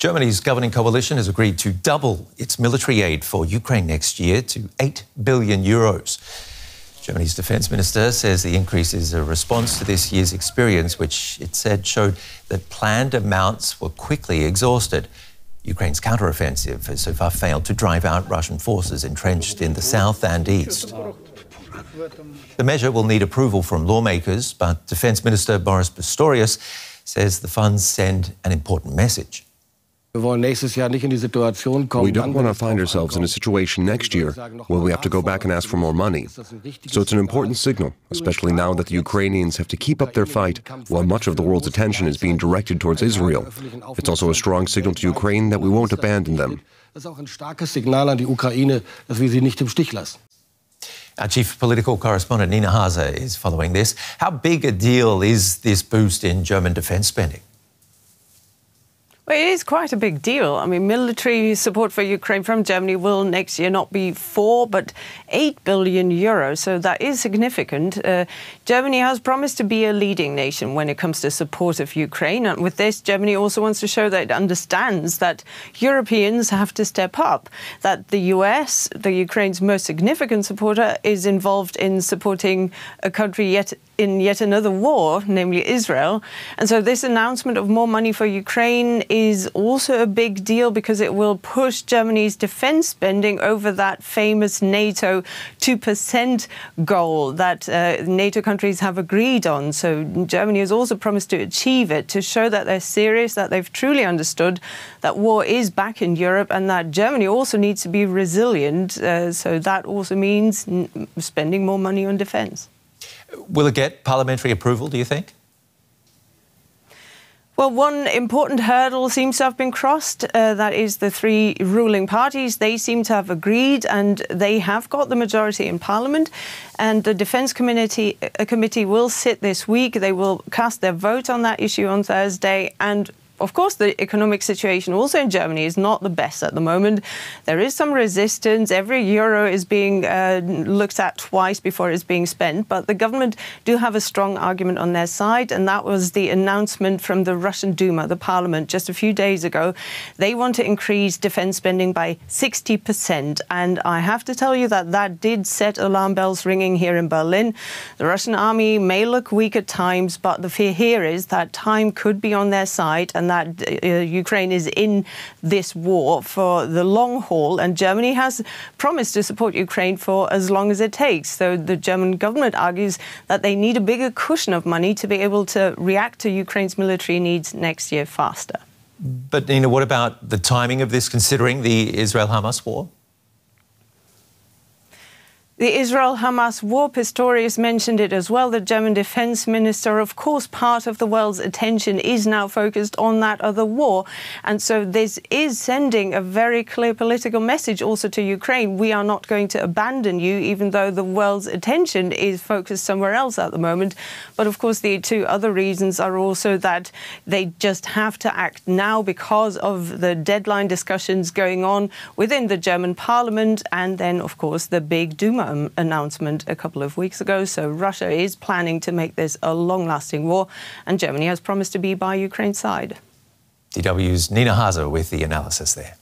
Germany's governing coalition has agreed to double its military aid for Ukraine next year to 8 billion euros. Germany's defence minister says the increase is a response to this year's experience, which it said showed that planned amounts were quickly exhausted. Ukraine's counteroffensive has so far failed to drive out Russian forces entrenched in the south and east. The measure will need approval from lawmakers, but Defence Minister Boris Pistorius says the funds send an important message. We don't want to find ourselves in a situation next year where we have to go back and ask for more money. So it's an important signal, especially now that the Ukrainians have to keep up their fight while much of the world's attention is being directed towards Israel. It's also a strong signal to Ukraine that we won't abandon them. Our chief political correspondent Nina Haase is following this. How big a deal is this boost in German defence spending? Well, it is quite a big deal. I mean, military support for Ukraine from Germany will next year not be 4, but 8 billion euros. So that is significant. Germany has promised to be a leading nation when it comes to support of Ukraine. And with this, Germany also wants to show that it understands that Europeans have to step up, that the US, the Ukraine's most significant supporter, is involved in supporting a country in yet another war, namely Israel. And so this announcement of more money for Ukraine is also a big deal because it will push Germany's defence spending over that famous NATO 2% goal that NATO countries have agreed on. So Germany has also promised to achieve it, to show that they're serious, that they've truly understood that war is back in Europe and that Germany also needs to be resilient. So that also means spending more money on defence. Will it get parliamentary approval, do you think? Well, one important hurdle seems to have been crossed. That is the 3 ruling parties. They seem to have agreed and they have got the majority in Parliament. And the Defence Committee will sit this week. They will cast their vote on that issue on Thursday. And of course, the economic situation also in Germany is not the best at the moment. There is some resistance. Every euro is being looked at twice before it's being spent. But the government do have a strong argument on their side. And that was the announcement from the Russian Duma, the parliament, just a few days ago. They want to increase defense spending by 60%. And I have to tell you that that did set alarm bells ringing here in Berlin. The Russian army may look weak at times, but the fear here is that time could be on their side and that Ukraine is in this war for the long haul, and Germany has promised to support Ukraine for as long as it takes. So the German government argues that they need a bigger cushion of money to be able to react to Ukraine's military needs next year faster. But, Nina, what about the timing of this, considering the Israel-Hamas war? The Israel-Hamas war, Pistorius mentioned it as well. The German defense minister, of course, part of the world's attention is now focused on that other war. And so this is sending a very clear political message also to Ukraine. We are not going to abandon you, even though the world's attention is focused somewhere else at the moment. But of course, the 2 other reasons are also that they just have to act now because of the deadline discussions going on within the German parliament. And then, of course, the big Duma announcement a couple of weeks ago. So Russia is planning to make this a long-lasting war, and Germany has promised to be by Ukraine's side. DW's Nina Haase with the analysis there.